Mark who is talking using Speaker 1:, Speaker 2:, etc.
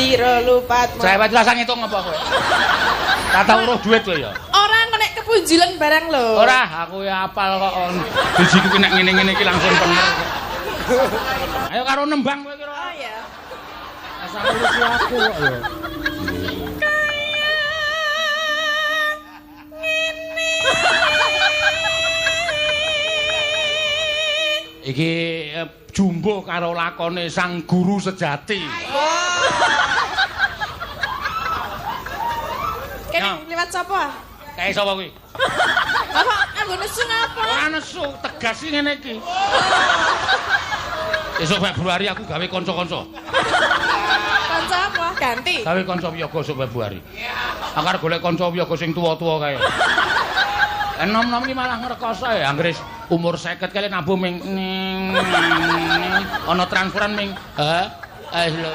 Speaker 1: sira lupatmu.
Speaker 2: Cerewet rasa ngitung apa kowe? Tata uruh duit kowe ya.
Speaker 1: Ora engko nek kepunjulan barang lho.
Speaker 2: Ora, aku ya apal kok. Bijiku ki nek ngene-ngene iki langsung bener. Ayo karo nembang kowe kira.
Speaker 1: Oh ya.
Speaker 2: Asal urus aku kok ya. Iki jumbo karo lakone sang guru sejati.
Speaker 1: Kene liwat sapa?
Speaker 2: Kae sapa kuwi?
Speaker 1: Apa anggo nesu ngapa?
Speaker 2: Ora nesu, tegas iki ngene iki. Esuk Februari aku gawe kanca-kanca.
Speaker 1: Kanca apa? Ganti.
Speaker 2: Gawe kanca wiyaga esuk Februari. Aku arep golek kanca wiyaga sing tuwa-tuwa kae. Enom-enom iki malah ngrekoso ya, anggere umur 50 kali nabuh ming ana transferan ming lho.